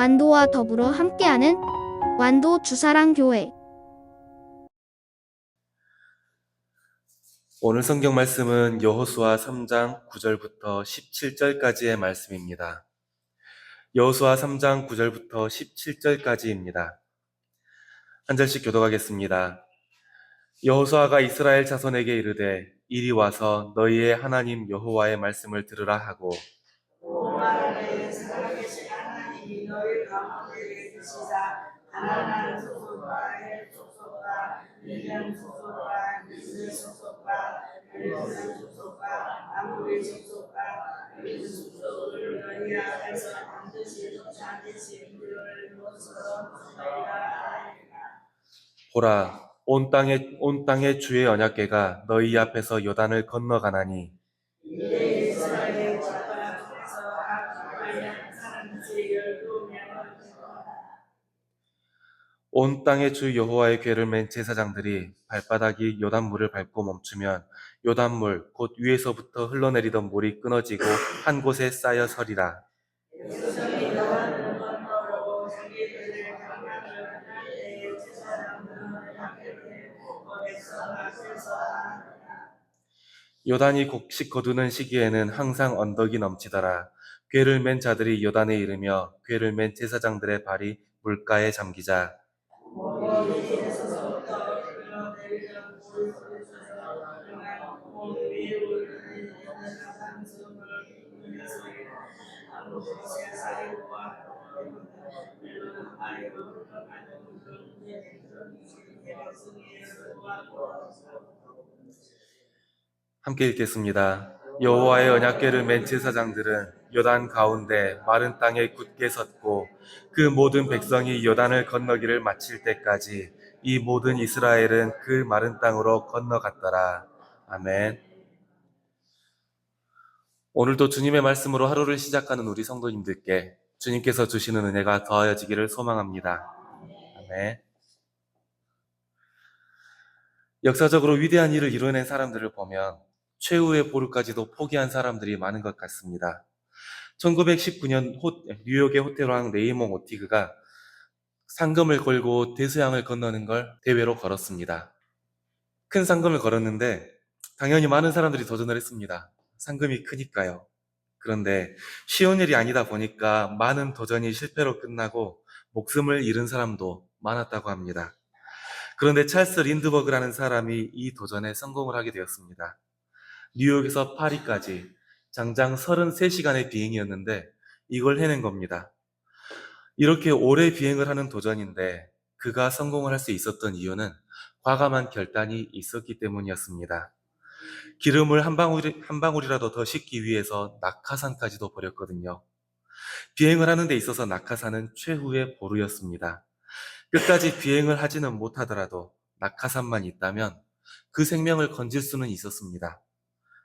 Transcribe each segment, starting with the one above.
완도와 더불어 함께하는 완도 주사랑교회. 오늘 성경 말씀은 여호수아 3장 9절부터 17절까지의 말씀입니다. 여호수아 3장 9절부터 17절까지입니다. 한 절씩 교독하겠습니다. 여호수아가 이스라엘 자손에게 이르되 이리 와서 너희의 하나님 여호와의 말씀을 들으라 하고 오마를 살아계신 하나님이 너희 가운데 계시사 가나안 족속과 헷 족속과 미디안 족속과 이스라엘 족속과 베냐민 족속과 아모리 족속과 이스 족속을 너희 앞에서 반드시 쫓아내신 그를 이것으로 너희가 알리라. 보라 온 땅에 주의 언약궤가 너희 앞에서 요단을 건너가나니 이에 이스라엘 자손 중에서 악한 사람들이 12명을 데려오라. 온 땅에 주 여호와의 궤를 맨 제사장들이 발바닥이 요단물을 밟고 멈추면 요단물 곧 위에서부터 흘러내리던 물이 끊어지고 한 곳에 쌓여 서리라. 백성이 요한을 건너고 자기들의 강만을 만날 때에 제사장들은 앞에 백성 앞에서 하느니라. 요단이 곡식 거두는 시기에는 항상 언덕이 넘치더라. 궤를 맨 자들이 요단에 이르며 궤를 맨 제사장들의 발이 물가에 잠기자 모기에서부터 흘러내리던 물이 쏟아져서 그날 온 위에 오르는 산수물 인해서 아무 곳에 쌓이고 물은 아이고 흘러가는 물은 백성이 여호와로 함께 읽겠습니다. 여호와의 언약궤를 맨 제사장들은 요단 가운데 마른 땅에 굳게 섰고 그 모든 백성이 요단을 건너기를 마칠 때까지 이 모든 이스라엘은 그 마른 땅으로 건너갔더라. 아멘. 오늘도 주님의 말씀으로 하루를 시작하는 우리 성도님들께 주님께서 주시는 은혜가 더하여지기를 소망합니다. 아멘. 역사적으로 위대한 일을 이뤄낸 사람들을 보면 최후의 보루까지도 포기한 사람들이 많은 것 같습니다. 1919년 뉴욕의 호텔왕 레이몽 오티그가 상금을 걸고 대서양을 건너는 걸 대회로 걸었습니다. 큰 상금을 걸었는데 당연히 많은 사람들이 도전을 했습니다. 상금이 크니까요. 그런데 쉬운 일이 아니다 보니까 많은 도전이 실패로 끝나고 목숨을 잃은 사람도 많았다고 합니다. 그런데 찰스 린드버그라는 사람이 이 도전에 성공을 하게 되었습니다. 뉴욕에서 파리까지 장장 33시간의 비행이었는데 이걸 해낸 겁니다. 이렇게 오래 비행을 하는 도전인데 그가 성공을 할 수 있었던 이유는 과감한 결단이 있었기 때문이었습니다. 기름을 한 방울이라도 더 싣기 위해서 낙하산까지도 버렸거든요. 비행을 하는 데 있어서 낙하산은 최후의 보루였습니다. 끝까지 비행을 하지는 못하더라도 낙하산만 있다면 그 생명을 건질 수는 있었습니다.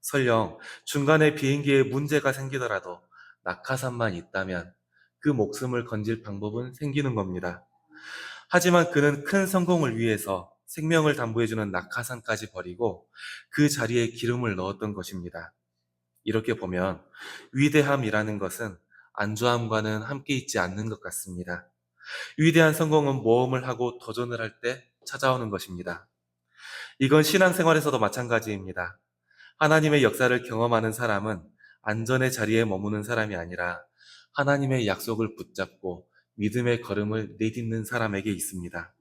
설령 중간에 비행기에 문제가 생기더라도 낙하산만 있다면 그 목숨을 건질 방법은 생기는 겁니다. 하지만 그는 큰 성공을 위해서 생명을 담보해주는 낙하산까지 버리고 그 자리에 기름을 넣었던 것입니다. 이렇게 보면 위대함이라는 것은 안주함과는 함께 있지 않는 것 같습니다. 위대한 성공은 모험을 하고 도전을 할 때 찾아오는 것입니다. 이건 신앙생활에서도 마찬가지입니다. 하나님의 역사를 경험하는 사람은 안전의 자리에 머무는 사람이 아니라 하나님의 약속을 붙잡고 믿음의 걸음을 내딛는 사람에게 있습니다.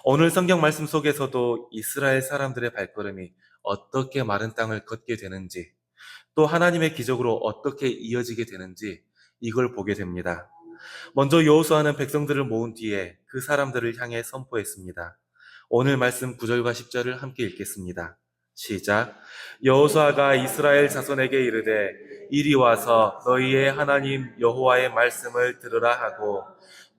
오늘 성경 말씀 속에서도 이스라엘 사람들의 발걸음이 어떻게 마른 땅을 걷게 되는지, 또 하나님의 기적으로 어떻게 이어지게 되는지 이걸 보게 됩니다. 먼저 여호수아는 백성들을 모은 뒤에 그 사람들을 향해 선포했습니다. 오늘 말씀 9절과 10절을 함께 읽겠습니다. 시작. 여호수아가 이스라엘 자손에게 이르되 이리 와서 너희의 하나님 여호와의 말씀을 들으라 하고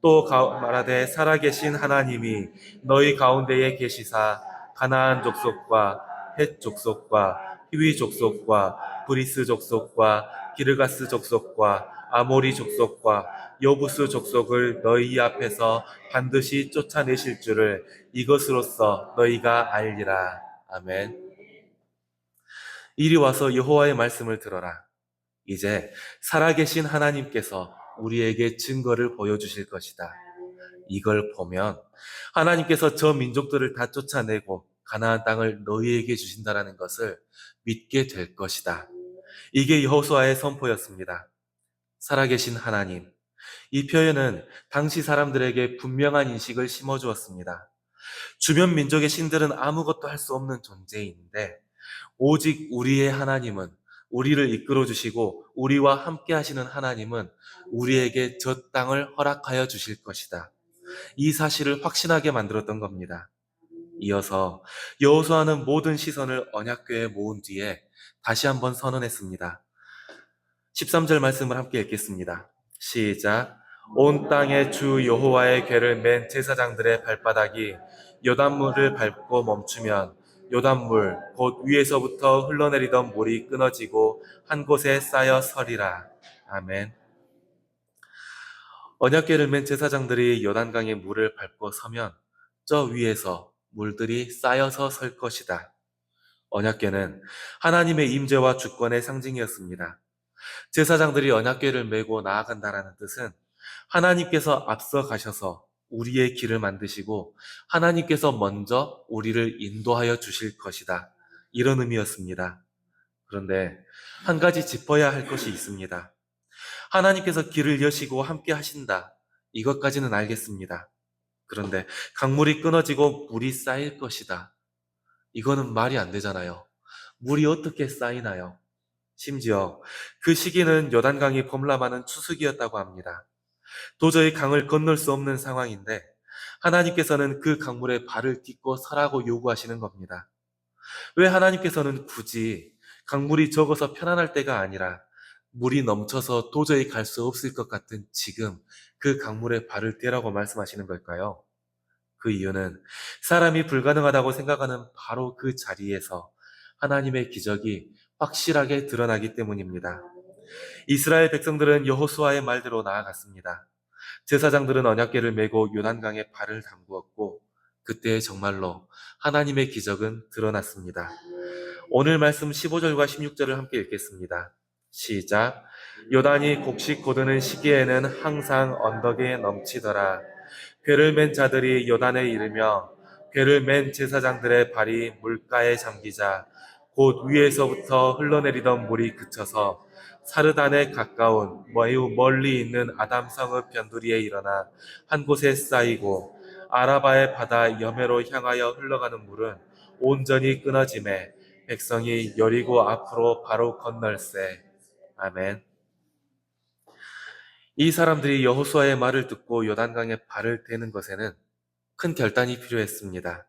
또 말하되 살아계신 하나님이 너희 가운데에 계시사 가나안 족속과 헷 족속과 히위 족속과 브리스 족속과 기르가스 족속과 아모리 족속과 여부스 족속을 너희 앞에서 반드시 쫓아내실 줄을 이것으로써 너희가 알리라. 아멘. 이리 와서 여호와의 말씀을 들어라. 이제 살아계신 하나님께서 우리에게 증거를 보여주실 것이다. 이걸 보면 하나님께서 저 민족들을 다 쫓아내고 가나안 땅을 너희에게 주신다라는 것을 믿게 될 것이다. 이게 여호수아의 선포였습니다. 살아계신 하나님. 이 표현은 당시 사람들에게 분명한 인식을 심어주었습니다. 주변 민족의 신들은 아무것도 할 수 없는 존재인데 오직 우리의 하나님은, 우리를 이끌어 주시고 우리와 함께 하시는 하나님은 우리에게 저 땅을 허락하여 주실 것이다. 이 사실을 확신하게 만들었던 겁니다. 이어서 여호수아는 모든 시선을 언약궤에 모은 뒤에 다시 한번 선언했습니다. 13절 말씀을 함께 읽겠습니다. 시작. 온 땅에 주 여호와의 궤를 맨 제사장들의 발바닥이 요단물을 밟고 멈추면 요단물 곧 위에서부터 흘러내리던 물이 끊어지고 한 곳에 쌓여 서리라. 아멘. 언약궤를 맨 제사장들이 요단강의 물을 밟고 서면 저 위에서 물들이 쌓여서 설 것이다. 언약궤는 하나님의 임재와 주권의 상징이었습니다. 제사장들이 언약궤를 메고 나아간다라는 뜻은 하나님께서 앞서 가셔서 우리의 길을 만드시고 하나님께서 먼저 우리를 인도하여 주실 것이다. 이런 의미였습니다. 그런데 한 가지 짚어야 할 것이 있습니다. 하나님께서 길을 여시고 함께 하신다. 이것까지는 알겠습니다. 그런데 강물이 끊어지고 물이 쌓일 것이다. 이거는 말이 안 되잖아요. 물이 어떻게 쌓이나요? 심지어 그 시기는 요단강이 범람하는 추수기였다고 합니다. 도저히 강을 건널 수 없는 상황인데 하나님께서는 그 강물에 발을 딛고 서라고 요구하시는 겁니다. 왜 하나님께서는 굳이 강물이 적어서 편안할 때가 아니라 물이 넘쳐서 도저히 갈 수 없을 것 같은 지금 그 강물에 발을 떼라고 말씀하시는 걸까요? 그 이유는 사람이 불가능하다고 생각하는 바로 그 자리에서 하나님의 기적이 확실하게 드러나기 때문입니다. 이스라엘 백성들은 여호수아의 말대로 나아갔습니다. 제사장들은 언약궤를 메고 요단강에 발을 담그었고 그때 정말로 하나님의 기적은 드러났습니다. 오늘 말씀 15절과 16절을 함께 읽겠습니다. 시작. 요단이 곡식 고드는 시기에는 항상 언덕에 넘치더라. 궤를 맨 자들이 요단에 이르며 궤를 맨 제사장들의 발이 물가에 잠기자 곧 위에서부터 흘러내리던 물이 그쳐서 사르단에 가까운 매우 멀리 있는 아담 성읍 변두리에 일어나 한 곳에 쌓이고 아라바의 바다 여매로 향하여 흘러가는 물은 온전히 끊어지매 백성이 여리고 앞으로 바로 건널세. 아멘. 이 사람들이 여호수아의 말을 듣고 요단강에 발을 대는 것에는 큰 결단이 필요했습니다.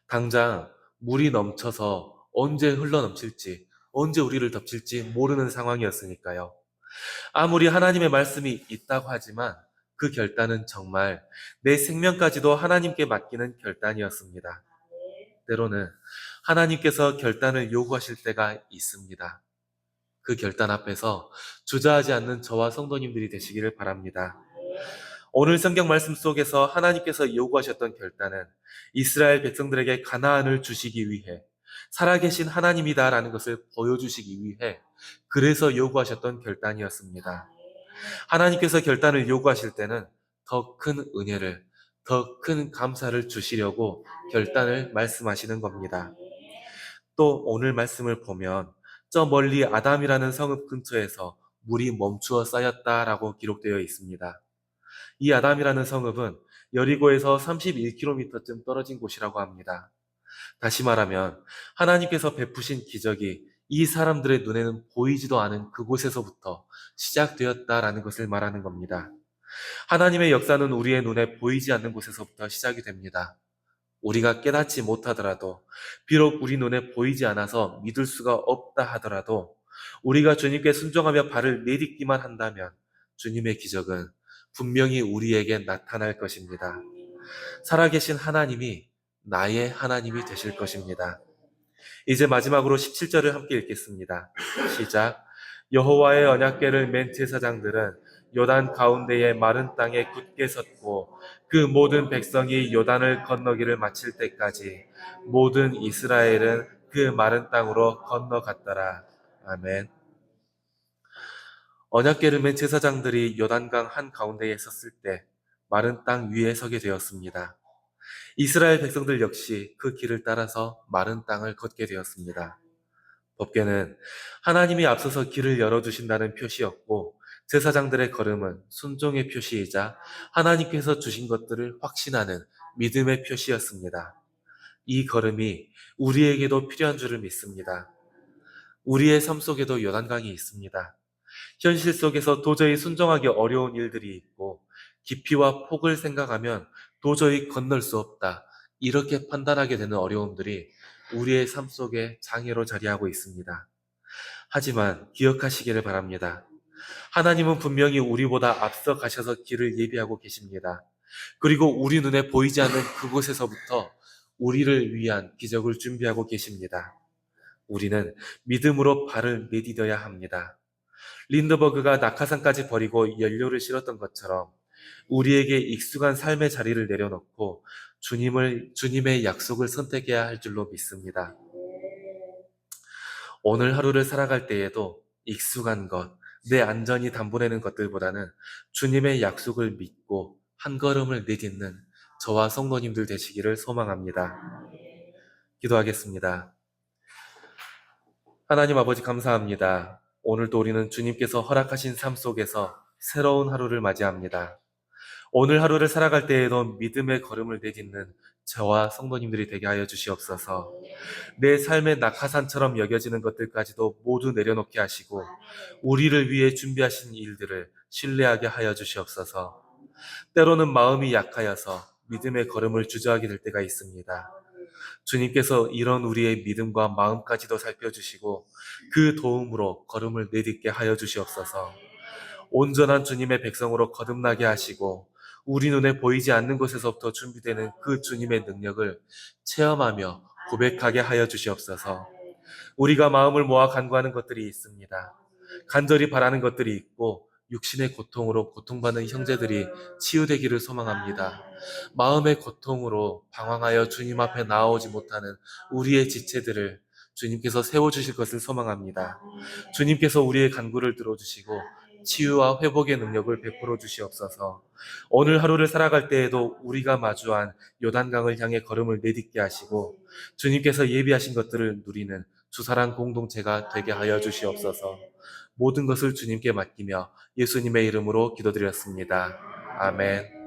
당장 물이 넘쳐서 언제 흘러넘칠지, 언제 우리를 덮칠지 모르는 상황이었으니까요. 아무리 하나님의 말씀이 있다고 하지만 그 결단은 정말 내 생명까지도 하나님께 맡기는 결단이었습니다. 때로는 하나님께서 결단을 요구하실 때가 있습니다. 그 결단 앞에서 주저하지 않는 저와 성도님들이 되시기를 바랍니다. 오늘 성경 말씀 속에서 하나님께서 요구하셨던 결단은 이스라엘 백성들에게 가나안을 주시기 위해 살아계신 하나님이다라는 것을 보여주시기 위해 그래서 요구하셨던 결단이었습니다. 하나님께서 결단을 요구하실 때는 더 큰 은혜를, 더 큰 감사를 주시려고 결단을 말씀하시는 겁니다. 또 오늘 말씀을 보면 저 멀리 아담이라는 성읍 근처에서 물이 멈추어 쌓였다라고 기록되어 있습니다. 이 아담이라는 성읍은 여리고에서 31km쯤 떨어진 곳이라고 합니다. 다시 말하면 하나님께서 베푸신 기적이 이 사람들의 눈에는 보이지도 않은 그곳에서부터 시작되었다라는 것을 말하는 겁니다. 하나님의 역사는 우리의 눈에 보이지 않는 곳에서부터 시작이 됩니다. 우리가 깨닫지 못하더라도, 비록 우리 눈에 보이지 않아서 믿을 수가 없다 하더라도, 우리가 주님께 순종하며 발을 내딛기만 한다면 주님의 기적은 분명히 우리에게 나타날 것입니다. 살아계신 하나님이 나의 하나님이 되실 것입니다. 이제 마지막으로 17절을 함께 읽겠습니다. 시작. 여호와의 언약궤를 맨 제사장들은 요단 가운데의 마른 땅에 굳게 섰고 그 모든 백성이 요단을 건너기를 마칠 때까지 모든 이스라엘은 그 마른 땅으로 건너갔더라. 아멘. 언약궤를 맨 제사장들이 요단강 한가운데에 섰을 때 마른 땅 위에 서게 되었습니다. 이스라엘 백성들 역시 그 길을 따라서 마른 땅을 걷게 되었습니다. 법궤는 하나님이 앞서서 길을 열어주신다는 표시였고, 제사장들의 걸음은 순종의 표시이자 하나님께서 주신 것들을 확신하는 믿음의 표시였습니다. 이 걸음이 우리에게도 필요한 줄을 믿습니다. 우리의 삶 속에도 요단강이 있습니다. 현실 속에서 도저히 순종하기 어려운 일들이 있고, 깊이와 폭을 생각하면 도저히 건널 수 없다, 이렇게 판단하게 되는 어려움들이 우리의 삶 속에 장애로 자리하고 있습니다. 하지만 기억하시기를 바랍니다. 하나님은 분명히 우리보다 앞서 가셔서 길을 예비하고 계십니다. 그리고 우리 눈에 보이지 않는 그곳에서부터 우리를 위한 기적을 준비하고 계십니다. 우리는 믿음으로 발을 내디뎌야 합니다. 린드버그가 낙하산까지 버리고 연료를 실었던 것처럼 우리에게 익숙한 삶의 자리를 내려놓고 주님의 약속을 선택해야 할 줄로 믿습니다. 오늘 하루를 살아갈 때에도 익숙한 것, 내 안전이 담보되는 것들보다는 주님의 약속을 믿고 한 걸음을 내딛는 저와 성도님들 되시기를 소망합니다. 기도하겠습니다. 하나님 아버지 감사합니다. 오늘도 우리는 주님께서 허락하신 삶 속에서 새로운 하루를 맞이합니다. 오늘 하루를 살아갈 때에도 믿음의 걸음을 내딛는 저와 성도님들이 되게 하여 주시옵소서. 내 삶의 낙하산처럼 여겨지는 것들까지도 모두 내려놓게 하시고 우리를 위해 준비하신 일들을 신뢰하게 하여 주시옵소서. 때로는 마음이 약하여서 믿음의 걸음을 주저하게 될 때가 있습니다. 주님께서 이런 우리의 믿음과 마음까지도 살펴주시고 그 도움으로 걸음을 내딛게 하여 주시옵소서. 온전한 주님의 백성으로 거듭나게 하시고 우리 눈에 보이지 않는 곳에서부터 준비되는 그 주님의 능력을 체험하며 고백하게 하여 주시옵소서. 우리가 마음을 모아 간구하는 것들이 있습니다. 간절히 바라는 것들이 있고 육신의 고통으로 고통받는 형제들이 치유되기를 소망합니다. 마음의 고통으로 방황하여 주님 앞에 나아오지 못하는 우리의 지체들을 주님께서 세워주실 것을 소망합니다. 주님께서 우리의 간구를 들어주시고 치유와 회복의 능력을 베풀어 주시옵소서. 오늘 하루를 살아갈 때에도 우리가 마주한 요단강을 향해 걸음을 내딛게 하시고 주님께서 예비하신 것들을 누리는 주사랑 공동체가 되게 하여 주시옵소서. 모든 것을 주님께 맡기며 예수님의 이름으로 기도드렸습니다. 아멘.